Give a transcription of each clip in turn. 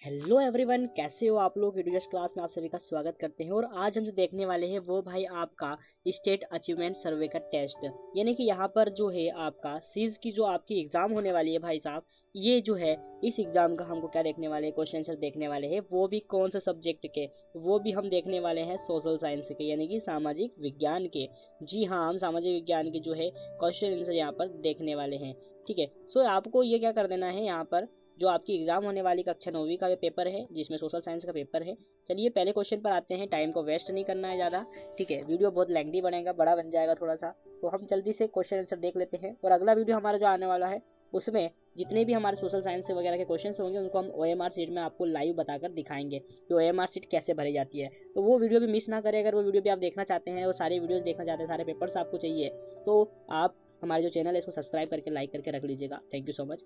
Hello everyone, कैसे हो आप लोग। एडुकेशन क्लास में आप सभी का स्वागत करते हैं। और आज हम जो देखने वाले हैं वो भाई आपका स्टेट अचीवमेंट सर्वे का टेस्ट, यानी कि यहाँ पर जो है आपका सीज की जो आपकी एग्जाम होने वाली है भाई साहब, ये जो है इस एग्जाम का हमको क्या देखने वाले हैं, क्वेश्चन आंसर देखने वाले हैं। वो भी कौन से सब्जेक्ट के, वो भी हम देखने वाले हैं सोशल साइंस के, यानी कि सामाजिक विज्ञान के। जी हाँ, हम सामाजिक विज्ञान के जो है क्वेश्चन आंसर यहाँ पर देखने वाले हैं। ठीक है, सो आपको ये क्या कर देना है, यहाँ पर जो आपकी एग्जाम होने वाली कक्षा 9वीं का पेपर है जिसमें सोशल साइंस का पेपर है। चलिए पहले क्वेश्चन पर आते हैं, टाइम को वेस्ट नहीं करना है ज़्यादा। ठीक है, वीडियो बहुत लेंथी बनेगा, बड़ा बन जाएगा थोड़ा सा, तो हम जल्दी से क्वेश्चन आंसर देख लेते हैं। और अगला वीडियो हमारा जो आने वाला है उसमें जितने भी हमारे सोशल साइंस वगैरह के क्वेश्चन होंगे उनको हम OMR सीट में आपको लाइव बताकर दिखाएंगे कि OMR सीट कैसे भरी जाती है। तो वो वीडियो भी मिस ना करें। अगर वो वीडियो भी आप देखना चाहते हैं और सारे वीडियोस देखना चाहते हैं, सारे पेपर्स आपको चाहिए, तो आप हमारे जो चैनल है इसको सब्सक्राइब करके लाइक करके रख लीजिएगा। Thank you so much.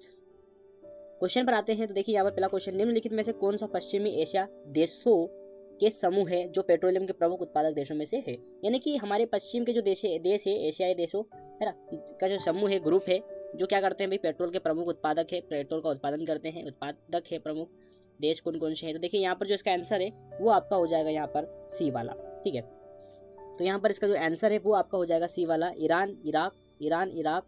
Question पर आते हैं, तो देखिए यहाँ पर पहला क्वेश्चन, निम्नलिखित में से कौन सा पश्चिमी एशिया देशों के समूह है जो पेट्रोलियम के प्रमुख उत्पादक देशों में से है। यानी कि हमारे पश्चिम के जो देश है एशियाई देशों है ना का जो समूह है, ग्रुप है, जो क्या करते हैं भाई, पेट्रोल के प्रमुख उत्पादक है, पेट्रोल का उत्पादन करते हैं, उत्पादक है प्रमुख देश कौन कौन से हैं। तो देखिए यहाँ पर जो इसका आंसर है वो आपका हो जाएगा यहाँ पर सी वाला। ठीक है, तो यहाँ पर इसका जो आंसर है वो आपका हो जाएगा सी वाला, ईरान इराक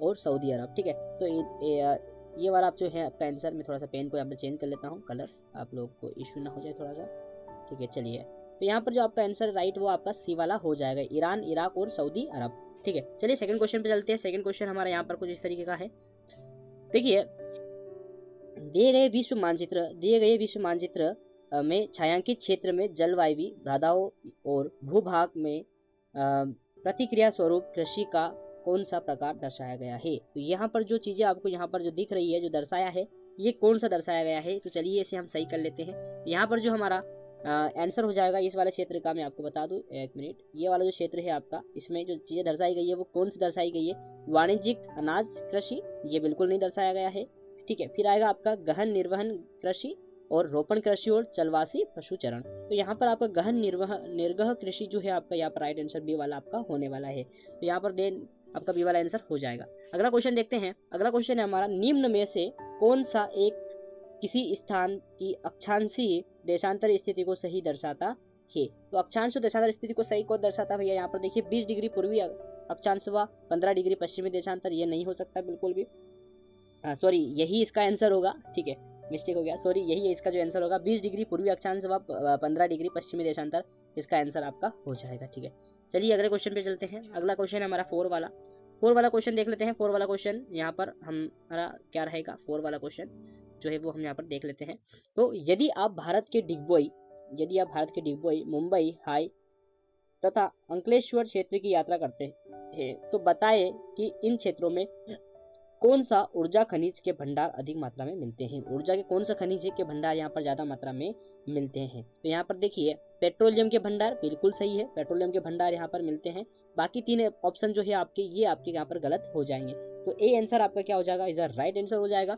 और सऊदी अरब। ठीक है, तो ये वाला आप जो है आपका आंसर, मैं थोड़ा सा पेन को यहाँ पे चेंज कर लेता हूँ कलर, आप लोग को इशू ना हो जाए थोड़ा सा। ठीक है, चलिए, तो यहाँ पर जो आपका आंसर राइट वो आपका सी वाला हो जाएगा, ईरान इराक और सऊदी अरब। ठीक है, चलिए सेकंड क्वेश्चन पे चलते हैं। सेकंड क्वेश्चन हमारा यहाँ पर कुछ इस तरीके का है। देखिए, दिए गए विश्व मानचित्र में छायांकित क्षेत्र में जलवायु बाधाओं और भूभाग में प्रतिक्रिया स्वरूप कृषि का कौन सा प्रकार दर्शाया गया है। तो यहाँ पर जो चीजें आपको यहाँ पर जो दिख रही है, जो दर्शाया है, ये कौन सा दर्शाया गया है। तो चलिए इसे हम सही कर लेते हैं। यहाँ पर जो हमारा आंसर हो जाएगा इस वाले क्षेत्र का, मैं आपको बता दूं, एक मिनट, ये वाला जो क्षेत्र है आपका, इसमें जो चीजें दर्शाई गई है वो कौन सी दर्शाई गई है। वाणिज्यिक अनाज कृषि, ये बिल्कुल नहीं दर्शाया गया है। ठीक है, फिर आएगा आपका गहन निर्वहन कृषि और रोपण कृषि और चलवासी पशुचरण। तो यहाँ पर आपका गहन निर्गह कृषि जो है आपका, यहाँ पर राइट आंसर बी वाला आपका होने वाला है। तो यहाँ पर देन आपका बी वाला आंसर हो जाएगा। अगला क्वेश्चन देखते हैं। अगला क्वेश्चन है हमारा, निम्न में से कौन सा एक किसी स्थान की अक्षांशीय देशांतर स्थिति को सही दर्शाता है। तो अक्षांश देशांतर स्थिति को सही को दर्शाता भैया, यहाँ पर देखिए 20 डिग्री पूर्वी अक्षांश व 15 डिग्री पश्चिमी देशांतर, ये नहीं हो सकता बिल्कुल भी। सॉरी, यही इसका आंसर होगा। ठीक है, मिस्टेक हो गया, सॉरी, यही इसका जो आंसर होगा, 20 डिग्री पूर्वी अक्षांश व 15 डिग्री पश्चिमी देशांतर, इसका आंसर आपका हो जाएगा। ठीक है, चलिए अगले क्वेश्चन पे चलते हैं। अगला क्वेश्चन है हमारा फोर वाला क्वेश्चन देख लेते हैं। फोर वाला क्वेश्चन यहाँ पर हमारा क्या रहेगा, फोर वाला क्वेश्चन जो है वो हम यहाँ पर देख लेते हैं। तो यदि आप भारत के डिगबोई, मुंबई हाई तथा अंकलेश्वर क्षेत्र की यात्रा करते हैं, तो बताएं कि इन क्षेत्रों में कौन सा ऊर्जा खनिज के भंडार अधिक मात्रा में मिलते हैं। ऊर्जा के कौन सा खनिज के भंडार यहाँ पर ज्यादा मात्रा में मिलते हैं। तो यहाँ पर देखिए, पेट्रोलियम के भंडार बिल्कुल सही है, पेट्रोलियम के भंडार यहाँ पर मिलते हैं। बाकी तीन ऑप्शन जो है आपके, ये आपके यहाँ पर गलत हो जाएंगे। तो ए आंसर आपका क्या हो जाएगा, इज राइट आंसर हो जाएगा।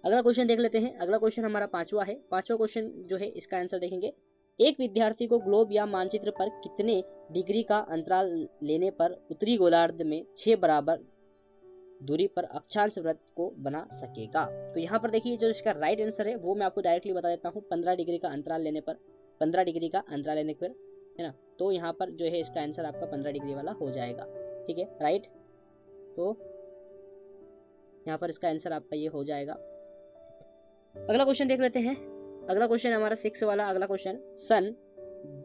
अगला क्वेश्चन देख लेते हैं। अगला क्वेश्चन हमारा पांचवा है। पांचवा क्वेश्चन जो है इसका आंसर देखेंगे, एक विद्यार्थी को ग्लोब या मानचित्र पर कितने डिग्री का अंतराल लेने पर उत्तरी गोलार्ध में 6 बराबर दूरी पर अक्षांश वृत्त को बना सकेगा। तो यहाँ पर देखिए जो इसका राइट आंसर है वो मैं आपको डायरेक्टली बता देता हूँ, 15 डिग्री का अंतराल लेने पर, 15 डिग्री का अंतराल लेने पर, है ना। तो यहाँ पर जो है इसका आंसर आपका 15 डिग्री वाला हो जाएगा। ठीक है, राइट, तो यहाँ पर इसका आंसर आपका ये हो जाएगा। अगला क्वेश्चन देख लेते हैं। अगला क्वेश्चन हमारा 6 वाला अगला क्वेश्चन, सन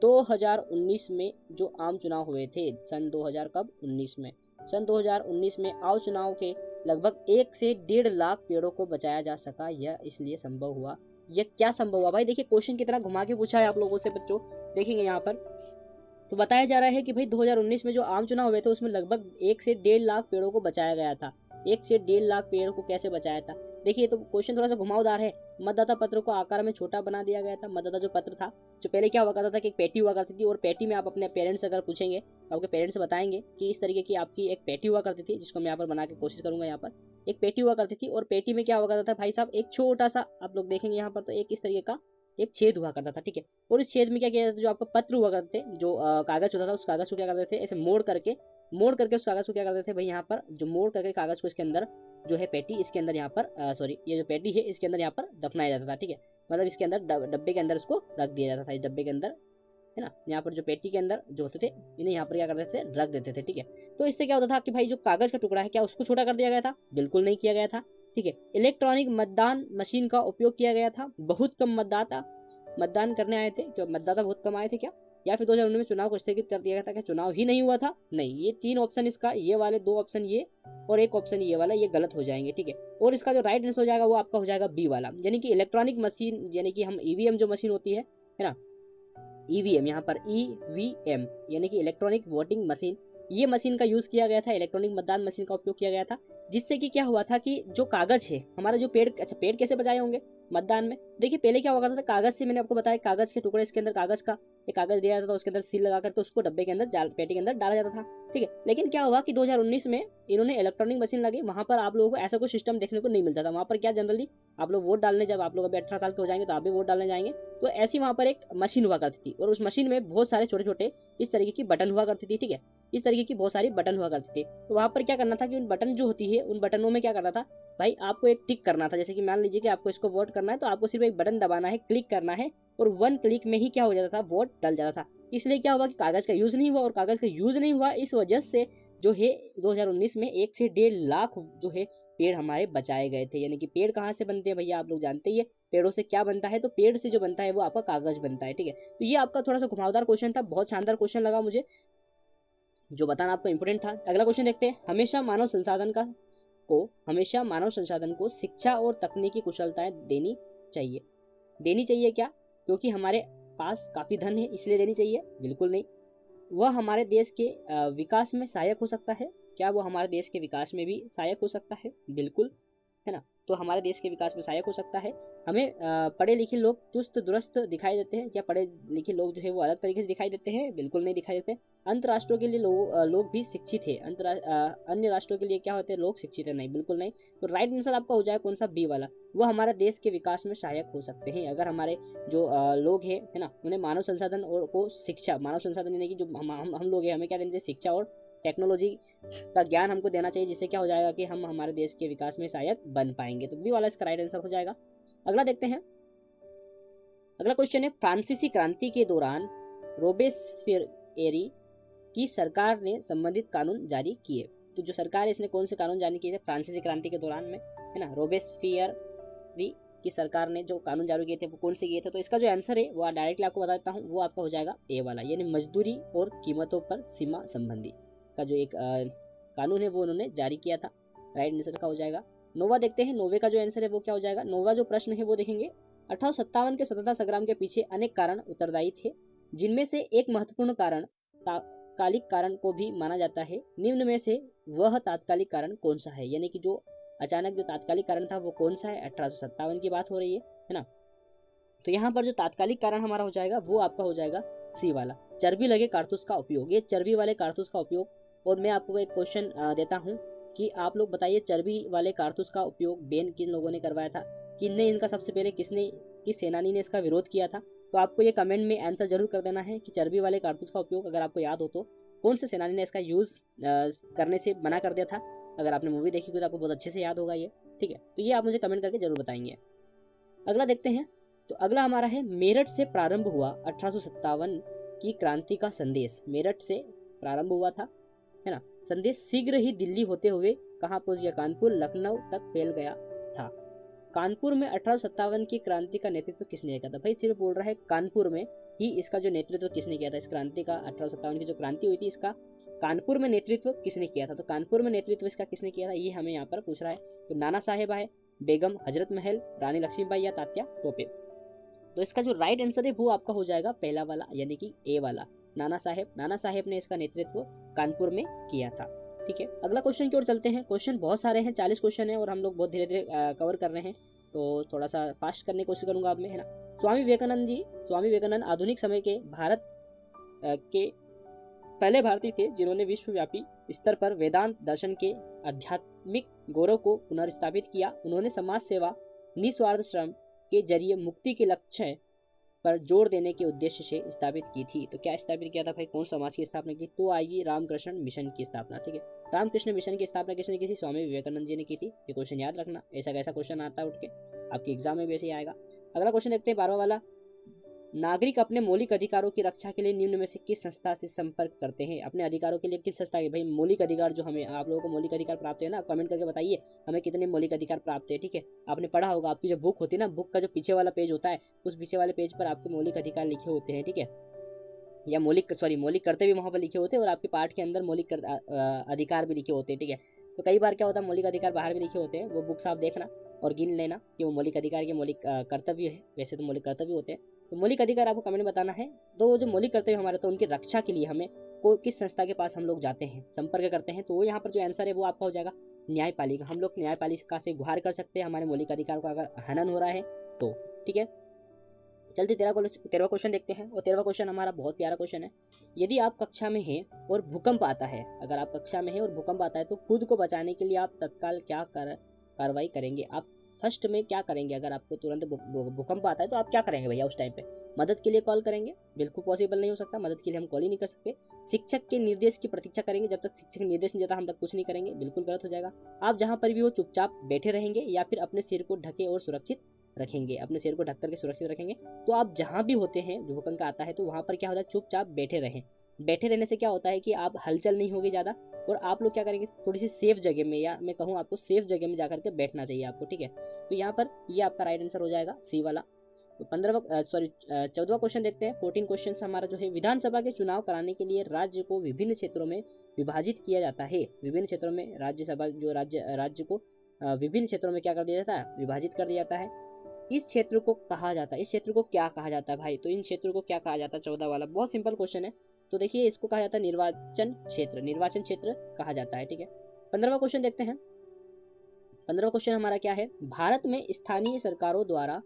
2019 में जो आम चुनाव हुए थे, सन 2000 कब 19 में, सन 2019 में आम चुनाव के लगभग 1 से 1.5 लाख पेड़ों को बचाया जा सका। यह इसलिए संभव हुआ, यह क्या संभव हुआ भाई। देखिए क्वेश्चन कितना घुमा के पूछा है आप लोगों से बच्चों, देखेंगे यहाँ पर। तो बताया जा रहा है कि भाई 2019 में जो आम चुनाव हुए थे उसमें लगभग 1 से 1.5 लाख पेड़ों को बचाया गया था। 1 से 1.5 लाख पेड़ को कैसे बचाया था। देखिए तो क्वेश्चन थोड़ा सा घुमावदार है। मतदाता पत्र को आकार में छोटा बना दिया गया था। मतदाता जो पत्र था, जो पहले क्या हुआ करता था कि एक पेटी हुआ करती थी, और पेटी में आप अपने पेरेंट्स अगर पूछेंगे तो आपके पेरेंट्स बताएंगे कि इस तरीके की आपकी एक पेटी हुआ करती थी, जिसको मैं यहाँ पर बना के कोशिश करूंगा। यहाँ पर एक पेटी हुआ करती थी, और पेटी में क्या हुआ करता था भाई साहब, एक छोटा सा, आप लोग देखेंगे यहाँ पर, तो एक इस तरीके का एक छेद हुआ करता था। ठीक है, और इस छेद में क्या किया जाता था, जो आपका पत्र हुआ करते थे, जो कागज होता था, उस कागज को क्या करते थे, ऐसे मोड़ करके उस कागज को क्या करते थे भाई, यहाँ पर जो मोड़ करके कागज को इसके अंदर जो है पेटी इसके अंदर यहाँ पर सॉरी ये जो पेटी है इसके अंदर यहाँ पर दफनाया जाता था, ठीक है। मतलब इसके अंदर डब्बे के अंदर उसको रख दिया जाता था, इस डब्बे के अंदर, है ना। यहाँ पर जो पेटी के अंदर जो होते थे इन्हें यहाँ पर क्या करते थे, रख देते थे, ठीक है। तो इससे क्या होता था कि भाई जो कागज का टुकड़ा है क्या उसको छोटा कर दिया गया था? बिल्कुल नहीं किया गया था, ठीक है। इलेक्ट्रॉनिक मतदान मशीन का उपयोग किया गया था, बहुत कम मतदाता मतदान करने आए थे, क्यों मतदाता बहुत कम आए थे क्या? या फिर 2019 में चुनाव को स्थगित कर दिया गया था, क्या चुनाव ही नहीं हुआ था? नहीं, ये 3 ऑप्शन इसका, ये वाले 2 ऑप्शन ये और 1 ऑप्शन ये वाला, ये गलत हो जाएंगे, ठीक है। और इसका जो राइट आंसर हो जाएगा वो आपका हो जाएगा बी वाला, यानी कि इलेक्ट्रॉनिक मशीन, यानी कि हम ईवीएम जो मशीन होती है ना, ईवीएम, यहाँ पर ईवीएम यानी कि इलेक्ट्रॉनिक वोटिंग मशीन, ये मशीन का यूज किया गया था, इलेक्ट्रॉनिक मतदान मशीन का उपयोग किया गया था, जिससे कि क्या हुआ था कि जो कागज है हमारा जो पेड़, अच्छा पेड़ कैसे बचाए होंगे मतदान में? देखिए पहले क्या हुआ करता था, कागज से, मैंने आपको बताया कागज के टुकड़े, इसके अंदर कागज का एक कागज दिया जाता था, उसके अंदर सील लगा करके उसको डब्बे के अंदर पेटी के अंदर डाला जाता था, ठीक है। लेकिन क्या हुआ कि 2019 में इन्होंने इलेक्ट्रॉनिक मशीन लगी, वहां पर आप लोगों को ऐसा कोई सिस्टम देखने को नहीं मिलता था। वहां पर क्या जनरली आप लोग वोट डालने, जब आप लोग अभी 18 साल के हो जाएंगे तो आप भी वोट डालने जाएंगे, तो ऐसी वहां पर एक मशीन हुआ करती थी और उस मशीन में बहुत सारे छोटे छोटे इस तरीके की बटन हुआ करती थी, ठीक है। इस तरीके की बहुत सारी बटन हुआ करती थी। तो वहां पर क्या करना था कि उन बटन जो होती है उन बटनों में क्या करना था भाई, आपको एक टिक करना था। जैसे कि मान लीजिए कि आपको इसको वोट करना है तो आपको सिर्फ एक बटन दबाना है, क्लिक करना है और 1 क्लिक में ही क्या हो जाता था, वोट डल जाता था। इसलिए क्या हुआ कि कागज का यूज नहीं हुआ, और कागज का यूज नहीं हुआ इस वजह से जो है 2019 में 1 से 1.5 लाख जो है पेड़ हमारे बचाए गए थे। यानी कि पेड़ कहाँ से बनते हैं भैया, आप लोग जानते ही है पेड़ों से क्या बनता है, तो पेड़ से जो बनता है वो आपका कागज बनता है, ठीक है। तो ये आपका थोड़ा सा घुमावदार क्वेश्चन था, बहुत शानदार क्वेश्चन लगा मुझे, जो बताना आपको इंपोर्टेंट था। अगला क्वेश्चन देखते हैं, हमेशा मानव संसाधन को शिक्षा और तकनीकी कुशलताएं देनी चाहिए क्या? क्योंकि हमारे पास काफी धन है इसलिए देनी चाहिए? बिल्कुल नहीं। वह हमारे देश के विकास में सहायक हो सकता है क्या? वो हमारे देश के विकास में भी सहायक हो सकता है, बिल्कुल, है ना। तो हमारे देश के विकास में सहायक हो सकता है। हमें पढ़े लिखे लोग चुस्त दुरुस्त दिखाई देते हैं क्या? पढ़े लिखे लोग जो है वो अलग तरीके से दिखाई देते हैं? बिल्कुल नहीं दिखाई देते। अंतर्राष्ट्रों के लिए लोग भी शिक्षित है, अन्य राष्ट्रों के लिए क्या होते हैं, लोग शिक्षित है? नहीं, बिल्कुल नहीं। तो राइट आंसर आपका हो जाएगा कौन सा, बी वाला, वो हमारे देश के विकास में सहायक हो सकते हैं अगर हमारे जो लोग हैं, है ना, उन्हें मानव संसाधन और को शिक्षा, मानव संसाधन यानी कि जो हम लोग हैं, हमें क्या देना चाहिए, शिक्षा और टेक्नोलॉजी का ज्ञान हमको देना चाहिए, जिससे क्या हो जाएगा कि हम हमारे देश के विकास में सहायक बन पाएंगे। तो बी वाला इसका राइट आंसर हो जाएगा। अगला देखते हैं, अगला क्वेश्चन है, फ्रांसीसी क्रांति के दौरान रोबेस्पियरी की सरकार ने संबंधित कानून जारी किए। तो जो सरकार है इसने कौन से कानून जारी किए थे फ्रांसीसी क्रांति के दौरान में, है ना? रोबेस्पियरी की सरकार ने जो कानून जारी किए थे वो कौन से किए थे? तो इसका जो आंसर है वो डायरेक्टली आपको बता देता हूँ, वो आपका हो जाएगा ए वाला, यानी मजदूरी और कीमतों पर सीमा संबंधी का जो एक कानून है वो उन्होंने जारी किया था। राइट आंसर का हो जाएगा नोवा। देखते हैं नोवे का जो आंसर है वो क्या हो जाएगा। नोवा जो प्रश्न है वो देखेंगे, 1857 के स्वतंत्रता संग्राम के पीछे अनेक कारण उत्तरदायी थे, जिनमें से एक महत्वपूर्ण कारण तात्कालिक कारण को भी माना जाता है। निम्न में से वह तात्कालिक कारण कौन सा है? यानी कि जो अचानक जो तात्कालिक कारण था वो कौन सा है? 1857 की बात हो रही है ना। तो यहाँ पर जो तात्कालिक कारण हमारा हो जाएगा वो आपका हो जाएगा सी वाला, चर्बी लगे कारतूस का उपयोग। ये चर्बी वाले कारतूस का उपयोग, और मैं आपको एक क्वेश्चन देता हूँ कि आप लोग बताइए चर्बी वाले कारतूस का उपयोग बैन किन लोगों ने करवाया था, किसने इनका सबसे पहले किस सेनानी ने इसका विरोध किया था? तो आपको ये कमेंट में आंसर जरूर कर देना है कि चर्बी वाले कारतूस का उपयोग अगर आपको याद हो तो कौन से सेनानी ने इसका यूज करने से मना कर दिया था। अगर आपने मूवी देखी हो तो आपको बहुत अच्छे से याद होगा ये, ठीक है। तो ये आप मुझे कमेंट करके जरूर बताएंगे। अगला देखते हैं, तो अगला हमारा है, मेरठ से प्रारंभ हुआ 1857 की क्रांति का संदेश। मेरठ से प्रारंभ हुआ था, है ना। संदेश शीघ्र ही दिल्ली होते हुए कहाँ पहुंच गया? कानपुर, लखनऊ तक फैल गया था। कानपुर में 1857 की क्रांति का नेतृत्व किसने किया था? भाई सिर्फ बोल रहा है कानपुर में ही इसका जो नेतृत्व किसने किया था, इस क्रांति का 1857 की जो क्रांति हुई थी इसका कानपुर में नेतृत्व किसने किया था? तो कानपुर में नेतृत्व इसका किसने किया था ये हमें यहाँ पर पूछ रहा है। तो नाना साहेब आए, बेगम हजरत महल, रानी लक्ष्मीबाई या तात्या टोपे। तो इसका जो राइट आंसर है वो आपका हो जाएगा पहला वाला, यानी कि ए वाला, नाना साहेब ने इसका नेतृत्व कानपुर में किया था, ठीक है। अगला क्वेश्चन की ओर चलते हैं। क्वेश्चन बहुत सारे हैं, 40 क्वेश्चन है और हम लोग बहुत धीरे धीरे कवर कर रहे हैं, तो थोड़ा सा फास्ट करने की कोशिश करूंगा अब मैं, है ना। स्वामी विवेकानंद आधुनिक समय के भारत के पहले भारतीय थे जिन्होंने विश्वव्यापी स्तर पर वेदांत दर्शन के आध्यात्मिक गौरव को पुनर्स्थापित किया। उन्होंने समाज सेवा, निस्वार्थ श्रम के जरिए मुक्ति के लक्ष्य पर जोर देने के उद्देश्य से स्थापित की थी। तो क्या स्थापित किया था भाई, कौन समाज की स्थापना की? तो आएगी रामकृष्ण मिशन की स्थापना। ठीक है, रामकृष्ण मिशन की स्थापना किसने की थी? स्वामी विवेकानंद जी ने की थी। ये क्वेश्चन याद रखना, ऐसा कैसा क्वेश्चन आता है उठ के आपके एग्जाम में भी ऐसे ही आएगा। अगला क्वेश्चन देखते हैं 12वां वाला। नागरिक अपने मौलिक अधिकारों की रक्षा के लिए निम्न में से किस संस्था से संपर्क करते हैं? अपने अधिकारों के लिए किस संस्था के? भाई मौलिक अधिकार जो हमें, आप लोगों को मौलिक अधिकार प्राप्त है ना, कमेंट करके बताइए हमें कितने मौलिक अधिकार प्राप्त है। ठीक है, आपने पढ़ा होगा, आपकी जो बुक होती है ना, बुक का जो पीछे वाला पेज होता है, उस पीछे वाले पेज पर आपके मौलिक अधिकार लिखे होते हैं। ठीक है, या मौलिक कर्तव्य वहां पर लिखे होते हैं और आपके पाठ के अंदर अधिकार भी लिखे होते हैं। ठीक है, तो कई बार क्या होता है, मौलिक अधिकार बाहर भी लिखे होते हैं, वो बुक्स आप देखना और गिन लेना कि वो मौलिक अधिकार के मौलिक कर्तव्य है। वैसे तो मौलिक कर्तव्य होते हैं, तो मौलिक अधिकार आपको कमेंट में बताना है। तो जो मौलिक कर्तव्य हमारे, तो उनकी रक्षा के लिए हमें किस संस्था के पास हम लोग जाते हैं, संपर्क करते हैं? तो वो यहाँ पर जो आंसर है वो आपका हो जाएगा न्यायपालिका। हम लोग न्यायपालिका से गुहार कर सकते हैं हमारे मौलिक अधिकार का अगर हनन हो रहा है तो। ठीक है, चलते 13वां क्वेश्चन देखते हैं। और 13वां क्वेश्चन हमारा बहुत प्यारा क्वेश्चन है। यदि आप कक्षा में हैं और भूकंप आता है, अगर आप कक्षा में हैं और भूकंप आता है तो खुद को बचाने के लिए आप तत्काल क्या कार्रवाई करेंगे? आप फर्स्ट में क्या करेंगे? अगर आपको तुरंत भूकंप आता है तो आप क्या करेंगे भैया? उस टाइम पे मदद के लिए कॉल करेंगे? बिल्कुल पॉसिबल नहीं हो सकता, मदद के लिए हम कॉल ही नहीं कर सकते। शिक्षक के निर्देश की प्रतीक्षा करेंगे, जब तक शिक्षक निर्देश नहीं देता हम तक कुछ नहीं करेंगे? बिल्कुल गलत हो जाएगा। आप जहां पर भी हो चुपचाप बैठे रहेंगे या फिर अपने सिर को ढके और सुरक्षित रखेंगे? अपने सिर को ढक करके सुरक्षित रखेंगे। तो आप जहां भी होते हैं, जो भूकंप आता है, तो वहां पर क्या होता है, चुपचाप बैठे रहें। बैठे रहने से क्या होता है कि आप हलचल नहीं होगी ज्यादा, और आप लोग क्या करेंगे, थोड़ी सी सेफ जगह में, या मैं कहूँ आपको सेफ जगह में जाकर के बैठना चाहिए आपको। ठीक है, तो यहाँ पर ये आपका राइट आंसर हो जाएगा सी वाला। तो 14वां क्वेश्चन देखते हैं। 14 क्वेश्चन हमारा जो है, विधानसभा के चुनाव कराने के लिए राज्य को विभिन्न क्षेत्रों में विभाजित किया जाता है। विभिन्न क्षेत्रों में राज्यसभा जो राज्य को विभिन्न क्षेत्रों में क्या कर दिया जाता है, विभाजित कर दिया जाता है। इस क्षेत्र को कहा जाता है, इस क्षेत्र को क्या कहा जाता है भाई? तो इन क्षेत्रों को क्या कहा जाता है? 14 वाला बहुत सिंपल क्वेश्चन है। तो देखिए, इसको कहा जाता है निर्वाचन क्षेत्र, निर्वाचन क्षेत्र कहा जाता है। ठीक है, 15वां क्वेश्चन देखते हैं। 15वां क्वेश्चन हमारा क्या है, भारत में स्थानीय सरकारों द्वारा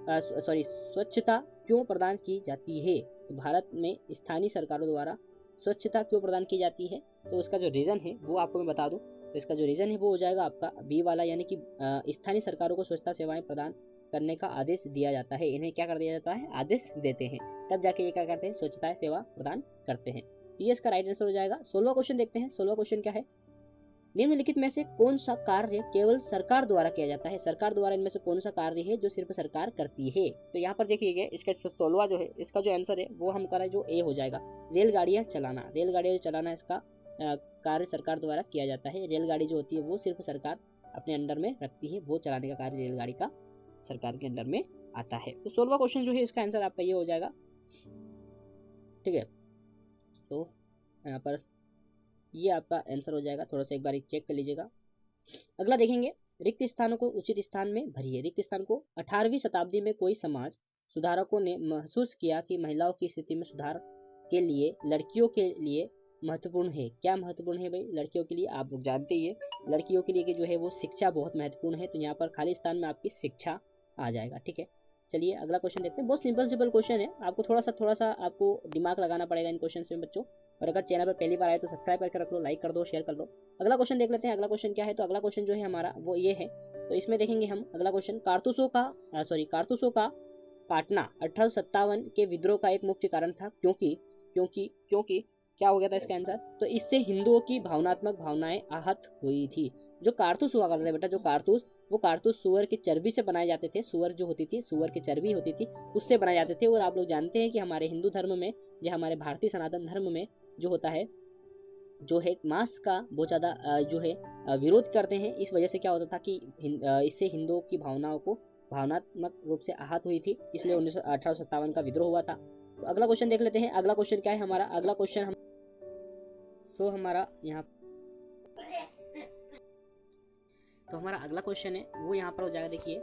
स्वच्छता क्यों प्रदान की जाती है? तो भारत में स्थानीय सरकारों द्वारा स्वच्छता क्यों प्रदान की जाती है? तो उसका जो रीजन है वो आपको मैं बता दूं। तो इसका जो रीजन है वो हो जाएगा आपका बी वाला, यानी कि स्थानीय सरकारों को स्वच्छता सेवाएं प्रदान करने का आदेश दिया जाता है। इन्हें क्या कर दिया जाता है, आदेश देते हैं, तब जाके ये क्या करते हैं, स्वच्छता सेवा प्रदान करते हैं। ये इसका राइट आंसर हो जाएगा। 16वां क्वेश्चन देखते हैं। 16वां क्वेश्चन क्या है, निम्नलिखित में से कौन सा कार्य केवल सरकार द्वारा किया जाता है? सरकार द्वारा इनमें से कौन सा कार्य है जो सिर्फ सरकार करती है? तो यहाँ पर देखिए, इसका 16वां जो है, इसका जो आंसर है वो हम करें, जो ए हो जाएगा, रेलगाड़ियाँ चलाना। रेलगाड़ियाँ चलाना इसका कार्य सरकार द्वारा किया जाता है। रेलगाड़ी जो होती है वो सिर्फ सरकार अपने अंडर में रखती है, वो चलाने का कार्य रेलगाड़ी का सरकार के अंडर में आता है। तो 16वां क्वेश्चन जो है इसका आंसर आपका ये हो जाएगा। ठीक है, तो यहाँ पर ये आपका आंसर हो जाएगा। थोड़ा सा एक बार चेक कर लीजिएगा। अगला देखेंगे, रिक्त स्थानों को उचित स्थान में भरिए। रिक्त स्थान को 18वीं शताब्दी में कोई समाज सुधारकों ने महसूस किया कि महिलाओं की स्थिति में सुधार के लिए लड़कियों के लिए महत्वपूर्ण है। क्या महत्वपूर्ण है भाई लड़कियों के लिए? आप लोग जानते ही है, लड़कियों के लिए कि जो है वो शिक्षा बहुत महत्वपूर्ण है। तो यहाँ पर खाली स्थान में आपकी शिक्षा आ जाएगा। ठीक है, चलिए अगला क्वेश्चन देखते हैं। बहुत सिंपल क्वेश्चन है, आपको थोड़ा सा आपको दिमाग लगाना पड़ेगा इन क्वेश्चन में बच्चों। और अगर चैनल पर पहली बार आए तो सब्सक्राइब करके रख लो, लाइक कर दो, शेयर कर लो। अगला क्वेश्चन देख लेते हैं। अगला क्वेश्चन क्या है, तो अगला क्वेश्चन जो है हमारा वो ये है। तो इसमें देखेंगे हम अगला क्वेश्चन, कारतूसों का काटना 1857 के विद्रोह का एक मुख्य कारण था, क्योंकि क्या हो गया था इसका आंसर, तो इससे हिंदुओं की भावनात्मक भावनाएं आहत हुई थी। जो कारतूस हुआ करते थे बेटा, जो कारतूस सुअर की चर्बी से बनाए जाते थे। सुअर जो होती थी, सुअर की चर्बी होती थी, उससे बनाए जाते थे। और आप लोग जानते हैं कि हमारे हिंदू धर्म में, या हमारे भारतीय सनातन धर्म में जो होता है, जो है मांस का बहुत ज़्यादा जो है विरोध करते हैं। इस वजह से क्या होता था कि इससे हिंदुओं की भावनाओं को भावनात्मक रूप से आहत हुई थी, इसलिए 1857 का विद्रोह हुआ था। तो अगला क्वेश्चन देख लेते हैं। अगला क्वेश्चन क्या है हमारा, अगला क्वेश्चन हमारा यहाँ, तो हमारा अगला क्वेश्चन है वो यहाँ पर हो जाएगा। देखिए,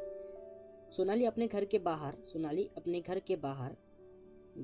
सोनाली अपने घर के बाहर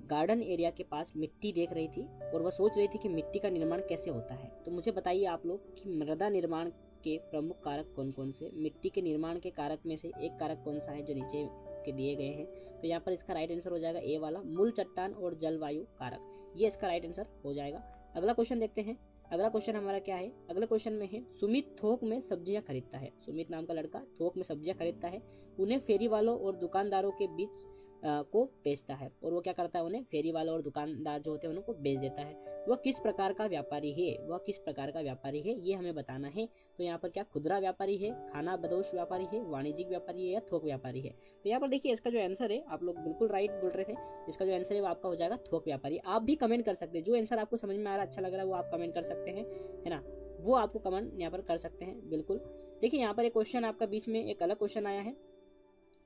गार्डन एरिया के पास मिट्टी देख रही थी और वह सोच रही थी कि मिट्टी का निर्माण कैसे होता है। तो मुझे बताइए आप लोग कि मृदा निर्माण के प्रमुख कारक कौन कौन से, मिट्टी के निर्माण के कारक में से एक कारक कौन सा है जो नीचे के दिए गए हैं? तो यहाँ पर इसका राइट आंसर हो जाएगा ए वाला, मूल चट्टान और जलवायु कारक। ये इसका राइट आंसर हो जाएगा। अगला क्वेश्चन देखते हैं। अगला क्वेश्चन हमारा क्या है, अगले क्वेश्चन में है, सुमित थोक में सब्जियां खरीदता है। सुमित नाम का लड़का थोक में सब्जियां खरीदता है। उन्हें फेरी वालों और दुकानदारों के बीच को बेचता है, और वो क्या करता है, उन्हें फेरी वाला और दुकानदार जो होते हैं उनको बेच देता है। वह किस प्रकार का व्यापारी है, वह किस प्रकार का व्यापारी है, ये हमें बताना है। तो यहाँ पर क्या खुदरा व्यापारी है, खाना बदोश व्यापारी है, वाणिज्यिक व्यापारी है, या थोक व्यापारी है। तो यहाँ पर देखिए इसका जो आंसर है, आप लोग बिल्कुल राइट बोल रहे थे, इसका जो आंसर है वो आपका हो जाएगा थोक व्यापारी। आप भी कमेंट कर सकते हैं, जो आंसर आपको समझ में आ रहा है, अच्छा लग रहा है, वो आप कमेंट कर सकते हैं, है ना, वो आपको कमेंट यहाँ पर कर सकते हैं बिल्कुल। देखिए यहाँ पर एक क्वेश्चन आपका बीच में एक अलग क्वेश्चन आया है,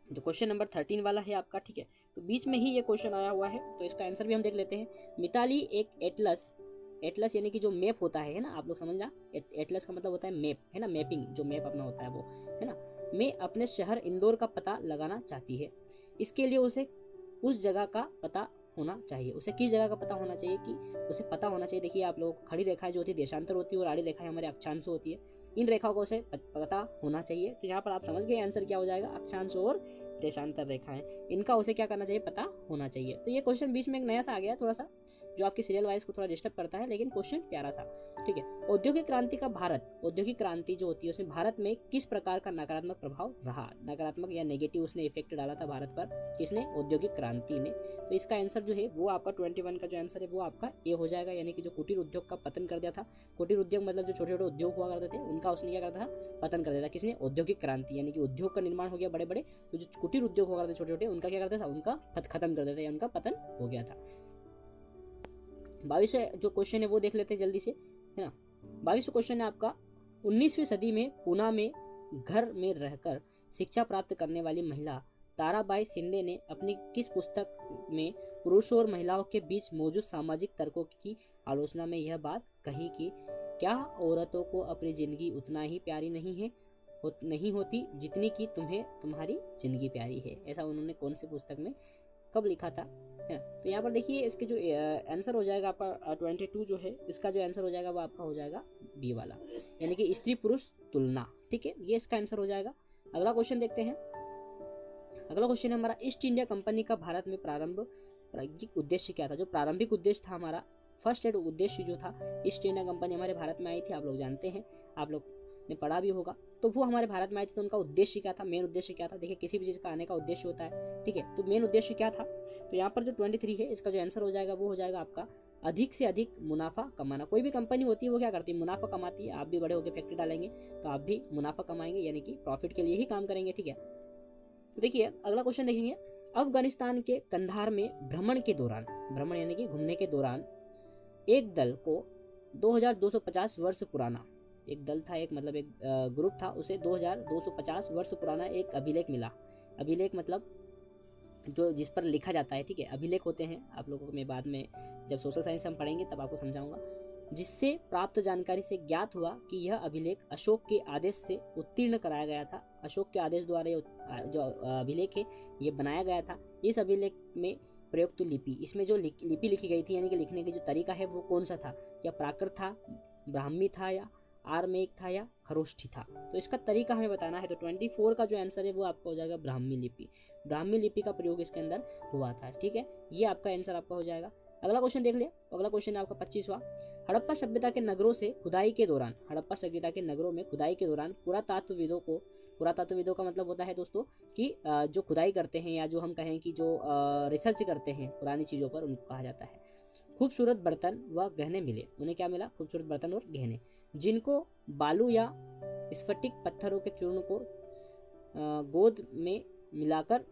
जो क्वेश्चन नंबर 13 वाला है आपका, ठीक है। तो बीच में ही ये क्वेश्चन आया हुआ है, तो इसका आंसर भी हम देख लेते हैं। मिताली एक एटलस यानी कि जो मैप होता है ना, आप लोग समझना, एटलस का मतलब होता है मैप, है ना, मैपिंग, जो मैप अपना होता है वो, है ना, मैं अपने शहर इंदौर का पता लगाना चाहती है। इसके लिए उसे उस जगह का पता होना चाहिए। उसे किस जगह का पता होना चाहिए, कि उसे पता होना चाहिए। देखिए आप लोगों को खड़ी रेखाएं जो होती है देशांतर होती है, और आड़ी रेखाएं हमारे अक्षांश होती है। इन रेखाओं को उसे पता होना चाहिए। तो यहाँ पर आप समझ गए आंसर क्या हो जाएगा, अक्षांश और देशांतर रेखाएं, इनका उसे क्या करना चाहिए, पता होना चाहिए। तो ये क्वेश्चन बीच में एक नया सा आ गया थोड़ा सा, जो आपकी सीरियल वाइज को थोड़ा डिस्टर्ब करता है, लेकिन क्वेश्चन प्यारा था, ठीक है। औद्योगिक क्रांति का भारत, औद्योगिक क्रांति जो होती है उसमें भारत में किस प्रकार का नकारात्मक प्रभाव रहा, नकारात्मक या नेगेटिव उसने इफेक्ट डाला था भारत पर, किसने, औद्योगिक क्रांति ने। तो इसका आंसर जो है वो आपका 21 का जो आंसर है वो आपका ए हो जाएगा, यानी कि जो कुटीर उद्योग का पतन कर दिया था। कुटीर उद्योग मतलब जो छोटे छोटे उद्योग हुआ करते थे उनका उसने क्या करता था, पतन कर दिया था। किसने, औद्योगिक क्रांति, यानी कि उद्योग का निर्माण हो गया बड़े बड़े, तो जो कुटीर उद्योग हुआ करते छोटे छोटे उनका क्या करता था, उनका खत्म कर देता था, उनका पतन हो गया था। 22 जो क्वेश्चन है वो देख लेते हैं जल्दी से, है ना। 22 क्वेश्चन है आपका, 19वीं सदी में पूना में घर में रहकर शिक्षा प्राप्त करने वाली महिला ताराबाई शिंदे ने अपनी किस पुस्तक में पुरुषों और महिलाओं के बीच मौजूद सामाजिक तर्कों की आलोचना में यह बात कही कि क्या औरतों को अपनी जिंदगी उतना ही प्यारी नहीं होती जितनी कि तुम्हें तुम्हारी जिंदगी प्यारी है। ऐसा उन्होंने कौन सी पुस्तक में कब लिखा था, है। तो यहाँ पर देखिए इसके जो आंसर हो जाएगा आपका 22 जो है, इसका जो आंसर हो जाएगा वो आपका हो जाएगा बी वाला, यानी कि स्त्री पुरुष तुलना, ठीक है, ये इसका आंसर हो जाएगा। अगला क्वेश्चन देखते हैं। अगला क्वेश्चन है हमारा, ईस्ट इंडिया कंपनी का भारत में प्रारंभिक उद्देश्य क्या था। जो प्रारंभिक उद्देश्य था हमारा, फर्स्ट एड उद्देश्य जो था, ईस्ट इंडिया कंपनी हमारे भारत में आई थी, आप लोग जानते हैं, आप लोग ने पढ़ा भी होगा। तो वो हमारे भारत में आई थी, तो उनका उद्देश्य क्या था, मेन उद्देश्य क्या था। देखिए किसी भी चीज़ का आने का उद्देश्य होता है, ठीक है, तो मेन उद्देश्य क्या था। तो यहाँ पर जो 23 है, इसका जो आंसर हो जाएगा वो हो जाएगा आपका अधिक से अधिक मुनाफा कमाना। कोई भी कंपनी होती है वो क्या करती है, मुनाफा कमाती है। आप भी बड़े होकर फैक्ट्री डालेंगे तो आप भी मुनाफा कमाएंगे, यानी कि प्रॉफिट के लिए ही काम करेंगे, ठीक है। तो देखिए अगला क्वेश्चन देखेंगे, अफगानिस्तान के कंधार में भ्रमण यानी कि घूमने के दौरान एक दल को 2250 वर्ष पुराना, एक दल था, एक मतलब एक ग्रुप था, उसे 2250 वर्ष पुराना एक अभिलेख मिला। अभिलेख मतलब जो जिस पर लिखा जाता है, ठीक है, अभिलेख होते हैं, आप लोगों को मैं बाद में जब सोशल साइंस हम पढ़ेंगे तब आपको समझाऊंगा। जिससे प्राप्त जानकारी से ज्ञात हुआ कि यह अभिलेख अशोक के आदेश से उत्तीर्ण कराया गया था। अशोक के आदेश द्वारा जो अभिलेख है ये बनाया गया था। इस अभिलेख में प्रयुक्त लिपि, इसमें जो लिपि लिखी गई थी, यानी कि लिखने का जो तरीका है वो कौन सा था, क्या प्राकृत था, ब्राह्मी था, या आरमेक था, या खरोष्ठी था। तो इसका तरीका हमें बताना है। तो 24 का जो आंसर है वो आपका हो जाएगा ब्राह्मी लिपि। ब्राह्मी लिपि का प्रयोग इसके अंदर हुआ था, ठीक है, ये आपका आंसर आपका हो जाएगा। अगला क्वेश्चन देख ले। अगला क्वेश्चन है आपका 25वां, हड़प्पा सभ्यता के नगरों से खुदाई के दौरान, हड़प्पा सभ्यता के नगरों में खुदाई के दौरान पुरातत्वविदों का मतलब होता है दोस्तों कि जो खुदाई करते हैं, या जो हम कहें कि जो रिसर्च करते हैं पुरानी चीज़ों पर, उनको कहा जाता है। खूबसूरत बर्तन व गहने मिले। उन्हें क्या मिला, खूबसूरत बर्तन और गहने, जिनको बालू या स्फटिक पत्थरों के चूर्ण को गोद में मिलाकर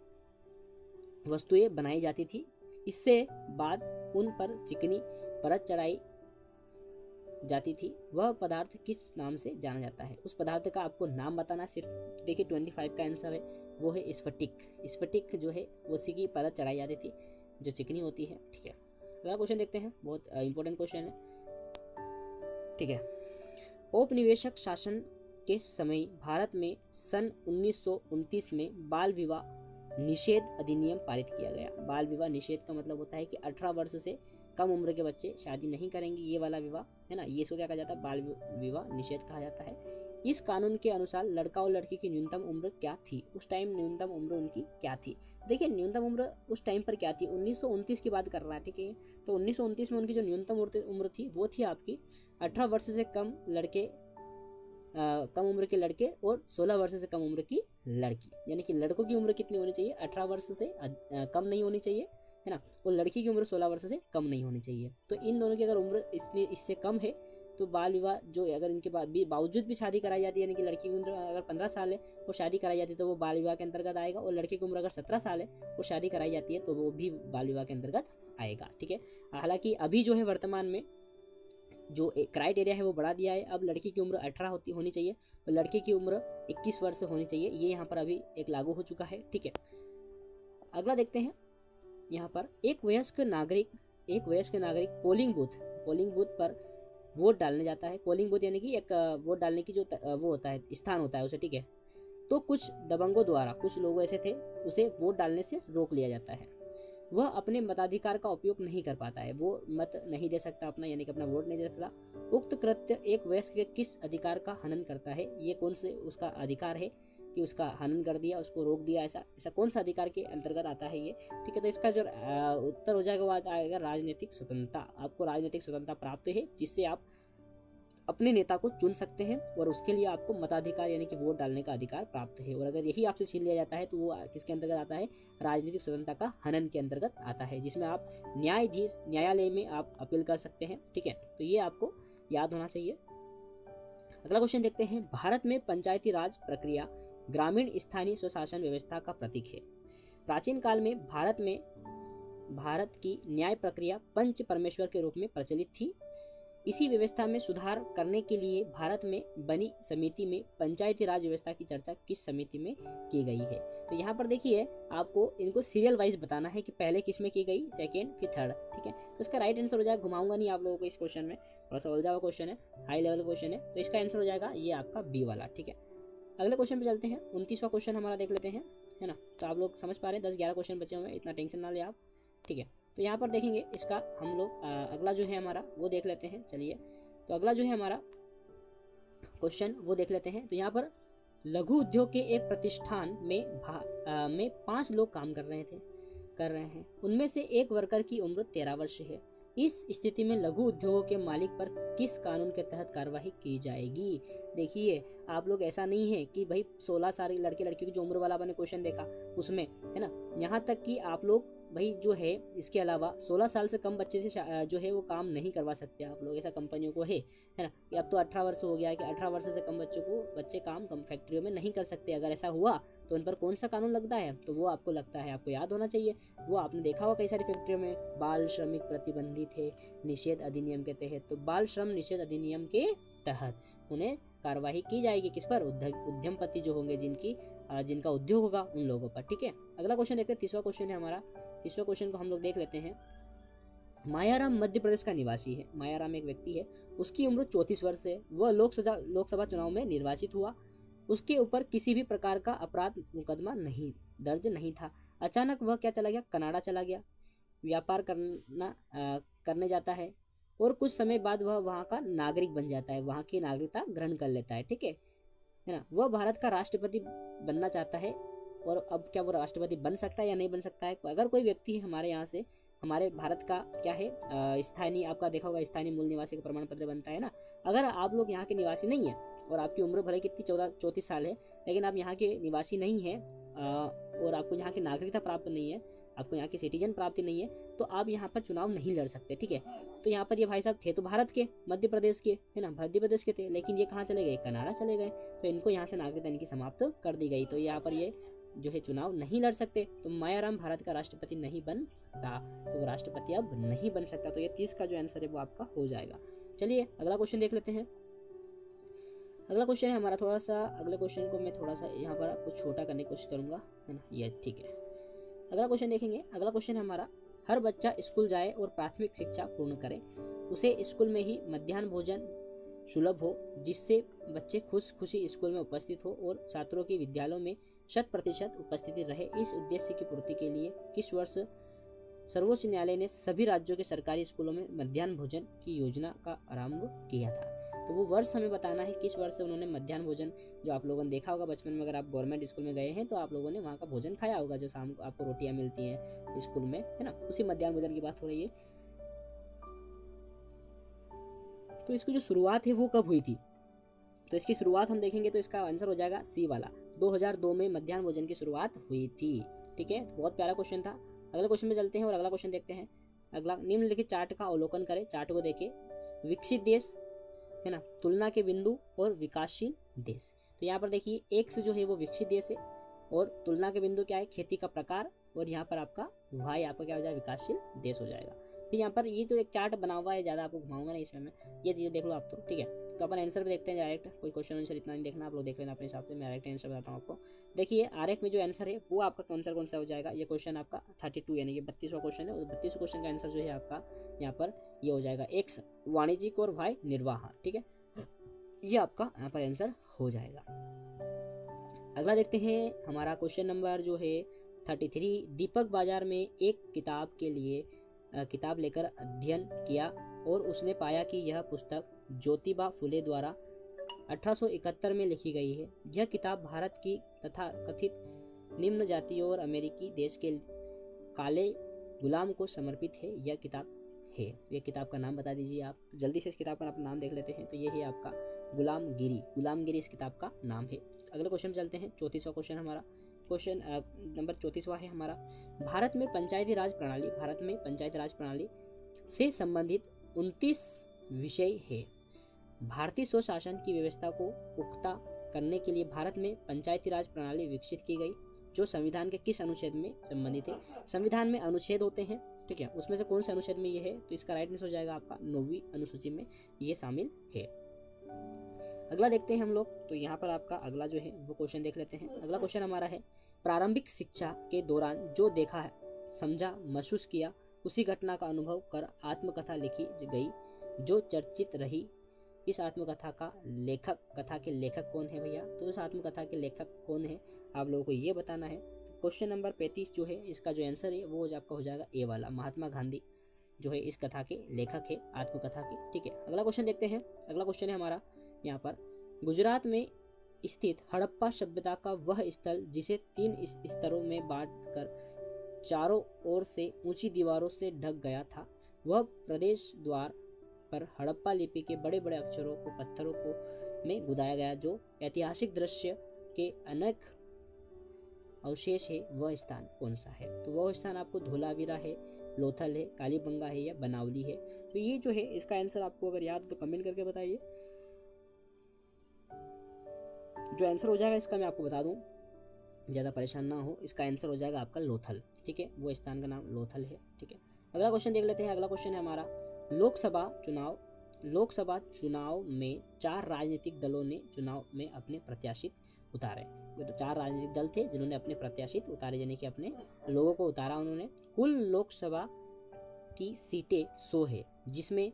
वस्तुएं बनाई जाती थी। इससे बाद उन पर चिकनी परत चढ़ाई जाती थी। वह पदार्थ किस नाम से जाना जाता है, उस पदार्थ का आपको नाम बताना। सिर्फ देखिए 25 का आंसर है वो है स्फटिक। स्फटिक जो है उसी की परत चढ़ाई जाती थी जो चिकनी होती है, ठीक है। अगला क्वेश्चन देखते हैं, बहुत इंपॉर्टेंट क्वेश्चन है, ठीक है। औपनिवेशिक शासन के समय भारत में सन 1929 में बाल विवाह निषेध अधिनियम पारित किया गया। बाल विवाह निषेध का मतलब होता है कि 18 वर्ष से कम उम्र के बच्चे शादी नहीं करेंगे, ये वाला विवाह है ना, ये इसको क्या कहा जाता है, बाल विवाह निषेध कहा जाता है। इस कानून के अनुसार लड़का और लड़की की न्यूनतम उम्र क्या थी, उस टाइम न्यूनतम उम्र उनकी क्या थी। देखिए न्यूनतम उम्र उस टाइम पर क्या थी, 1929 की बात कर रहा है, ठीक है। तो 1929 में उनकी जो न्यूनतम उम्र थी वो थी आपकी 18 वर्ष से कम लड़के कम उम्र के लड़के और 16 वर्ष से कम उम्र की लड़की, यानी कि लड़कों की उम्र कितनी होनी चाहिए, 18 वर्ष से कम नहीं होनी चाहिए, है ना, और लड़की की उम्र 16 वर्ष से कम नहीं होनी चाहिए। तो इन दोनों की अगर उम्र इससे कम है तो बाल विवाह जो अगर इनके बावजूद भी शादी कराई जाती है, यानी कि लड़की की उम्र अगर 15 साल है और शादी कराई जाती है तो वो बाल विवाह के अंतर्गत आएगा, और लड़के की उम्र अगर 17 साल है और शादी कराई जाती है तो वो भी बाल विवाह के अंतर्गत आएगा। ठीक है, हालांकि अभी जो है वर्तमान में जो क्राइटेरिया है वो बढ़ा दिया है, अब लड़की की उम्र 18 होनी चाहिए और लड़के की उम्र 21 वर्ष होनी चाहिए, ये यहाँ पर अभी एक लागू हो चुका है। ठीक है, अगला देखते हैं यहाँ पर एक वयस्क नागरिक पोलिंग बूथ पर वोट डालने जाता है। पोलिंग बूथ यानी कि एक वोट डालने की जो वो होता है, स्थान होता है उसे, ठीक है, तो कुछ दबंगों द्वारा, कुछ लोग ऐसे थे, उसे वोट डालने से रोक लिया जाता है। वह अपने मताधिकार का उपयोग नहीं कर पाता है, वो मत नहीं दे सकता अपना, यानी कि अपना वोट नहीं दे सकता। उक्त कृत्य एक वयस्क के किस अधिकार का हनन करता है, ये कौन से उसका अधिकार है कि उसका हनन कर दिया, उसको रोक दिया, ऐसा कौन सा अधिकार के अंतर्गत आता है ये। ठीक है, तो इसका जो उत्तर हो जाएगा वो आएगा राजनीतिक स्वतंत्रता। आपको राजनीतिक स्वतंत्रता प्राप्त है जिससे आप अपने नेता को चुन सकते हैं और उसके लिए आपको मताधिकार यानी कि वोट डालने का अधिकार प्राप्त है, और अगर यही आपसे छीन लिया जाता है तो वो किसके अंतर्गत आता है, राजनीतिक स्वतंत्रता का हनन के अंतर्गत आता है, जिसमें आप न्यायालय में आप अपील कर सकते हैं। ठीक है, तो ये आपको याद होना चाहिए। अगला क्वेश्चन देखते हैं, भारत में पंचायती राज प्रक्रिया ग्रामीण स्थानीय स्वशासन व्यवस्था का प्रतीक है। प्राचीन काल में भारत की न्याय प्रक्रिया पंच परमेश्वर के रूप में प्रचलित थी। इसी व्यवस्था में सुधार करने के लिए भारत में बनी समिति में पंचायती राज व्यवस्था की चर्चा किस समिति में की गई है। तो यहाँ पर देखिए आपको इनको सीरियल वाइज बताना है कि पहले किस में की गई, सेकेंड फिर थर्ड। ठीक है, तो इसका राइट आंसर हो जाएगा, घुमाऊंगा नहीं आप लोगों को इस क्वेश्चन में, थोड़ा सा उलझा हुआ क्वेश्चन है, हाई लेवल क्वेश्चन है, तो इसका आंसर हो जाएगा ये आपका बी वाला। ठीक है, अगले क्वेश्चन पे चलते हैं, 29वां क्वेश्चन हमारा देख लेते हैं, है ना। तो आप लोग समझ पा रहे हैं 10-11 क्वेश्चन बचे हुए हैं, इतना टेंशन ना ले आप। ठीक है, तो यहाँ पर देखेंगे इसका हम लोग अगला जो है हमारा वो देख लेते हैं। चलिए, तो अगला जो है हमारा क्वेश्चन वो देख लेते हैं। तो यहाँ पर लघु उद्योग के एक प्रतिष्ठान में 5 लोग काम कर रहे हैं, उनमें से एक वर्कर की उम्र 13 वर्ष है। इस स्थिति में लघु उद्योगों के मालिक पर किस कानून के तहत कार्रवाई की जाएगी। देखिए आप लोग, ऐसा नहीं है कि भाई 16 साल लड़के लड़की की जो उम्र वाला मैंने क्वेश्चन देखा उसमें, है ना, यहाँ तक कि आप लोग भाई जो है इसके अलावा 16 साल से कम बच्चे से जो है वो काम नहीं करवा सकते आप लोग, ऐसा कंपनियों को है ना, कि अब तो 18 वर्ष हो गया कि 18 वर्ष से कम बच्चे काम फैक्ट्रियों में नहीं कर सकते। अगर ऐसा हुआ तो उन पर कौन सा कानून लगता है, तो वो आपको लगता है, आपको याद होना चाहिए, वो आपने देखा होगा कई सारी फैक्ट्रियों में बाल श्रमिक प्रतिबंधित है निषेध अधिनियम के तहत। तो बाल श्रम निषेध अधिनियम के तहत उन्हें कार्रवाई की जाएगी, किस पर, उद्यमपति जो होंगे जिनका उद्योग होगा उन लोगों पर। ठीक है, अगला क्वेश्चन देखते हैं, 30वां क्वेश्चन है हमारा। 30वां क्वेश्चन को हम लोग देख लेते हैं। मायाराम मध्य प्रदेश का निवासी है। मायाराम एक व्यक्ति है, उसकी उम्र 34 वर्ष है। वह लोकसभा चुनाव में निर्वाचित हुआ। उसके ऊपर किसी भी प्रकार का अपराध मुकदमा दर्ज नहीं था। अचानक वह क्या चला गया, कनाडा चला गया, व्यापार करने जाता है और कुछ समय बाद वह वहाँ का नागरिक बन जाता है, वहाँ की नागरिकता ग्रहण कर लेता है। ठीक है ना, वह भारत का राष्ट्रपति बनना चाहता है। और अब क्या वो राष्ट्रपति बन सकता है या नहीं बन सकता है, अगर कोई व्यक्ति हमारे यहाँ से, हमारे भारत का क्या है स्थानीय, आपका देखा होगा स्थानीय मूल निवासी का प्रमाण पत्र बनता है ना। अगर आप लोग यहाँ के निवासी नहीं है और आपकी उम्र भले कितनी 34 साल है, लेकिन आप यहाँ के निवासी नहीं है और आपको यहाँ की नागरिकता प्राप्त नहीं है, आपको यहाँ की सिटीजन प्राप्ति नहीं है, तो आप यहाँ पर चुनाव नहीं लड़ सकते। ठीक है, तो यहाँ पर ये भाई साहब थे तो भारत के, मध्य प्रदेश के, है ना, मध्य प्रदेश के थे, लेकिन ये कहाँ चले गए, कनाडा चले गए, तो इनको यहाँ से नागरिकता इनकी समाप्त कर दी गई। तो यहाँ पर ये जो है चुनाव नहीं लड़ सकते। तो मायाराम भारत का राष्ट्रपति नहीं बन सकता, तो वो राष्ट्रपति अब नहीं बन सकता। तो ये 30 का जो आंसर है वो आपका हो जाएगा। चलिए अगला क्वेश्चन देख लेते हैं। अगला क्वेश्चन है हमारा, थोड़ा सा अगले क्वेश्चन को मैं थोड़ा सा यहाँ पर आपको छोटा करने की कोशिश करूंगा, है ना, ये ठीक है। अगला क्वेश्चन देखेंगे। अगला क्वेश्चन है हमारा, हर बच्चा स्कूल जाए और प्राथमिक शिक्षा पूर्ण करे, उसे स्कूल में ही मध्याह्न भोजन सुलभ हो, जिससे बच्चे खुशी स्कूल में उपस्थित हो और छात्रों की विद्यालयों में 100% उपस्थिति रहे। इस उद्देश्य की पूर्ति के लिए किस वर्ष सर्वोच्च न्यायालय ने सभी राज्यों के सरकारी स्कूलों में मध्याह्न भोजन की योजना का आरंभ किया था। तो वो वर्ष हमें बताना है, किस वर्ष से उन्होंने मध्याह्न भोजन, जो आप लोगों ने देखा होगा बचपन में, अगर आप गवर्नमेंट स्कूल में गए हैं तो आप लोगों ने वहाँ का भोजन खाया होगा, जो शाम को आपको रोटियां मिलती हैं स्कूल में, है ना, उसी मध्याह्न भोजन की बात हो रही है। तो इसकी जो शुरुआत है वो कब हुई थी, तो तो इसकी शुरुआत हम देखेंगे तो इसका आंसर हो जाएगा सी वाला। 2002 में मध्याह्न भोजन की शुरुआत हुई थी। ठीक है, तो बहुत प्यारा क्वेश्चन था। अगले क्वेश्चन में चलते हैं और अगला क्वेश्चन देखते हैं। अगला, निम्नलिखित चार्ट का अवलोकन करें। चार्ट को देखें, विकसित देश है ना, तुलना के बिंदु और विकासशील देश। तो यहाँ पर देखिए एक्स जो है वो विकसित देश है और तुलना के बिंदु क्या है, खेती का प्रकार, और यहाँ पर आपका वाई आपका क्या हो जाएगा, विकासशील देश हो जाएगा। फिर यहाँ पर ये तो एक चार्ट बना हुआ है, ज़्यादा आपको घुमाऊंगा नहीं इसमें मैं, ये चीज़ें देख लो आप तो। ठीक है, तो अपन आंसर भी देखते हैं डायरेक्ट, कोई क्वेश्चन आंसर इतना नहीं देखना, आप लोग देख लेना अपने हिसाब से। मैं डायरेक्ट आंसर बताता हूँ आपको। देखिए आरेख में जो आंसर है वो आपका आंसर कौन सा हो जाएगा, ये क्वेश्चन आपका 32 यानी कि 32वां क्वेश्चन है, और 32 क्वेश्चन का आंसर जो है आपका यहाँ पर ये हो जाएगा एक्स वाणिज्यिक और वाई निर्वाह। ठीक है, ये आपका यहाँ पर आंसर हो जाएगा। अगला देखते हैं, हमारा क्वेश्चन नंबर जो है 33। दीपक बाजार में एक किताब के लिए किताब लेकर अध्ययन किया और उसने पाया कि यह पुस्तक ज्योतिबा फुले द्वारा 1871 में लिखी गई है। यह किताब भारत की तथा कथित निम्न जातियों और अमेरिकी देश के काले गुलाम को समर्पित है। यह किताब है, ये किताब का नाम बता दीजिए आप। जल्दी से इस किताब का नाम देख लेते हैं। तो ये है आपका गुलामगिरी, गुलामगिरी इस किताब का नाम है। अगले क्वेश्चन में चलते हैं, 34वां क्वेश्चन हमारा। क्वेश्चन नंबर 34वां है हमारा, भारत में पंचायती राज प्रणाली, भारत में पंचायती राज प्रणाली से संबंधित 29 विषय है। भारतीय स्वशासन की व्यवस्था को पुख्ता करने के लिए भारत में पंचायती राज प्रणाली विकसित की गई, जो संविधान के किस अनुच्छेद में संबंधित है। संविधान में अनुच्छेद होते हैं, ठीक है, उसमें से कौन से अनुच्छेद में ये है, तो इसका राइट आंसर हो जाएगा आपका 9वीं अनुसूची में ये शामिल है। अगला देखते हैं हम लोग, तो यहाँ पर आपका अगला जो है वो क्वेश्चन देख लेते हैं। अगला क्वेश्चन हमारा है, प्रारंभिक शिक्षा के दौरान जो देखा है, समझा, महसूस किया, उसी घटना का अनुभव कर आत्मकथा लिखी गई जो चर्चित रही। इस आत्मकथा का लेखक, कथा के लेखक कौन है भैया, तो इस आत्मकथा के लेखक कौन है आप लोगों को ये बताना है। क्वेश्चन नंबर 35 जो है इसका जो आंसर है वो आपका हो जाएगा ए वाला, महात्मा गांधी जो है इस कथा के लेखक है, आत्मकथा के। ठीक है, अगला क्वेश्चन देखते हैं। अगला क्वेश्चन है हमारा यहाँ पर, गुजरात में स्थित हड़प्पा सभ्यता का वह स्थल जिसे 3 स्तरों में बांटकर चारों ओर से ऊंची दीवारों से ढक गया था, वह प्रदेश द्वार पर हड़प्पा लिपि के बड़े बड़े अक्षरों को पत्थरों को में गुदाया गया, जो ऐतिहासिक दृश्य के अनेक अवशेष है, वह स्थान कौन सा है। तो वह स्थान आपको धोलावीरा है, लोथल है, कालीबंगा है या बनावली है। तो ये जो है इसका आंसर आपको अगर याद हो तो कमेंट करके बताइए। जो आंसर हो जाएगा इसका मैं आपको बता दूं, ज़्यादा परेशान ना हो, इसका आंसर हो जाएगा आपका लोथल। ठीक है, वो स्थान का नाम लोथल है। ठीक है, अगला क्वेश्चन देख लेते हैं। अगला क्वेश्चन है हमारा, लोकसभा चुनाव में 4 राजनीतिक दलों ने चुनाव में अपने प्रत्याशी उतारे। तो 4 राजनीतिक दल थे जिन्होंने अपने प्रत्याशी उतारे, यानी कि अपने लोगों को उतारा उन्होंने। कुल लोकसभा की सीटें 100 है, जिसमें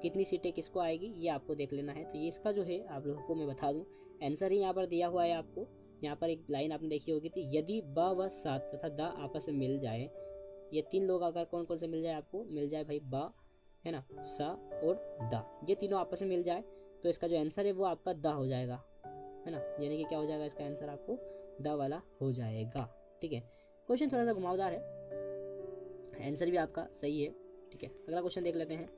कितनी सीटें किसको आएगी ये आपको देख लेना है। तो ये इसका जो है आप लोगों को मैं बता दूं, आंसर ही यहाँ पर दिया हुआ है आपको। यहाँ पर एक लाइन आपने देखी होगी थी, यदि ब व स तथा द आपस में मिल जाए, ये 3 लोग अगर कौन कौन से मिल जाए, आपको मिल जाए भाई ब है ना, स और द, ये तीनों आपस में मिल जाए तो इसका जो आंसर है वो आपका द हो जाएगा, है ना, यानी कि क्या हो जाएगा इसका आंसर आपको द वाला हो जाएगा। ठीक है, क्वेश्चन थोड़ा सा घुमावदार है, आंसर भी आपका सही है। ठीक है, अगला क्वेश्चन देख लेते हैं।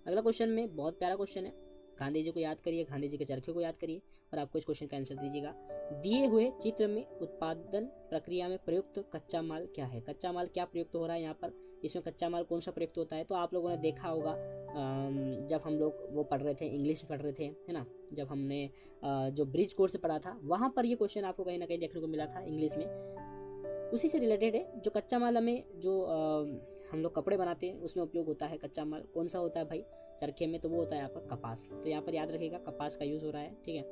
अगला क्वेश्चन में बहुत प्यारा क्वेश्चन है, गांधी जी को याद करिए, गांधी जी के चरखे को याद करिए और आपको इस क्वेश्चन का आंसर दीजिएगा। दिए हुए चित्र में उत्पादन प्रक्रिया में प्रयुक्त कच्चा माल क्या है। कच्चा माल क्या प्रयुक्त हो रहा है यहाँ पर, इसमें कच्चा माल कौन सा प्रयुक्त होता है। तो आप लोगों ने देखा होगा जब हम लोग वो पढ़ रहे थे, इंग्लिश में पढ़ रहे थे, है ना, जब हमने जो ब्रिज कोर्स पढ़ा था वहाँ पर ये क्वेश्चन आपको कहीं ना कहीं देखने को मिला था इंग्लिश में, उसी से रिलेटेड है। जो कच्चा माल हमें जो हम लोग कपड़े बनाते हैं उसमें उपयोग होता है, कच्चा माल कौन सा होता है भाई चरखे में, तो वो होता है आपका कपास। तो यहाँ पर याद रखिएगा कपास का यूज़ हो रहा है। ठीक है,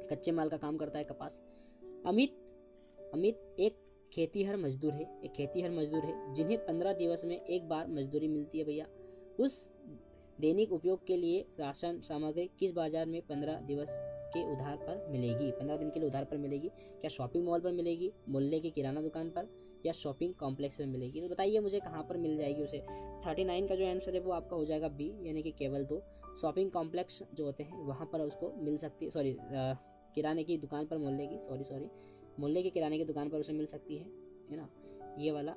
कच्चे माल का काम करता है कपास। अमित एक खेतीहर मजदूर है, एक खेतीहर मजदूर है जिन्हें 15 दिवस में एक बार मजदूरी मिलती है भैया। उस दैनिक उपयोग के लिए राशन सामग्री किस बाजार में 15 दिवस के उधार पर मिलेगी, 15 दिन के लिए उधार पर मिलेगी। क्या शॉपिंग मॉल पर मिलेगी, मोहल्ले की किराना दुकान पर, या शॉपिंग कॉम्प्लेक्स में मिलेगी। तो बताइए मुझे कहाँ पर मिल जाएगी उसे। 39 का जो आंसर है वो आपका हो जाएगा बी, यानी कि केवल 2 शॉपिंग कॉम्प्लेक्स जो होते हैं वहाँ पर उसको मिल सकती है, सॉरी किराने की दुकान पर, मोहल्ले की मोहल्ले के किराने की दुकान पर उसे मिल सकती है ना। ये वाला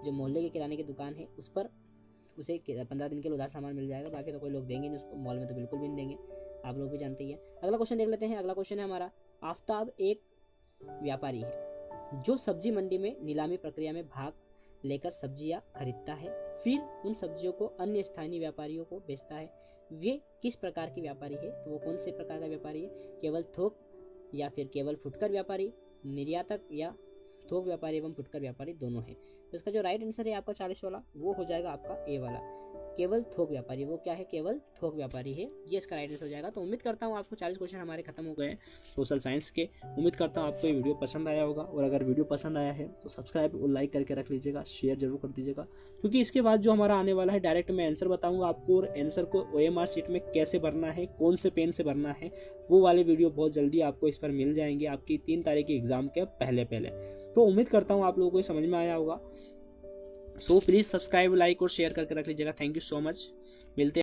जो मोहल्ले के किराने की दुकान है उस पर उसे 15 दिन के लिए उधार सामान मिल जाएगा, बाकी तो कोई लोग देंगे नहीं उसको, मॉल में तो बिल्कुल भी नहीं देंगे। आप लोग भी जानते ही हैं। अगला क्वेश्चन देख लेते हैं। अगला क्वेश्चन है हमारा, आफताब एक व्यापारी है जो सब्जी मंडी में नीलामी प्रक्रिया में भाग लेकर सब्जियां खरीदता है, फिर उन सब्जियों को अन्य स्थानीय व्यापारियों को बेचता है। वे किस प्रकार की व्यापारी है? तो वो कौन से प्रकार का व्यापारी है? केवल थोक या फिर केवल फुटकर व्यापारी, निर्यातक या थोक व्यापारी एवं फुटकर व्यापारी दोनों है। तो इसका जो राइट आंसर है आपका 40 वाला, वो हो जाएगा आपका ए वाला, केवल थोक व्यापारी। वो क्या है? केवल थोक व्यापारी है, ये इसका राइट आंसर हो जाएगा। तो उम्मीद करता हूँ आपको 40 क्वेश्चन हमारे खत्म हो गए हैं सोशल साइंस के। उम्मीद करता हूँ आपको ये वीडियो पसंद आया होगा, और अगर वीडियो पसंद आया है तो सब्सक्राइब और लाइक करके रख लीजिएगा, शेयर जरूर कर दीजिएगा, क्योंकि इसके बाद जो हमारा आने वाला है डायरेक्ट मैं आंसर बताऊंगा आपको, और आंसर को OMR शीट में कैसे भरना है, कौन से पेन से भरना है, वो वाले वीडियो बहुत जल्दी आपको इस पर मिल जाएंगे आपकी 3 तारीख के एग्जाम के पहले। तो उम्मीद करता हूँ आप लोगों को ये समझ में आया होगा। सो प्लीज़ सब्सक्राइब, लाइक और शेयर करके रख लीजिएगा। Thank you so much. मिलते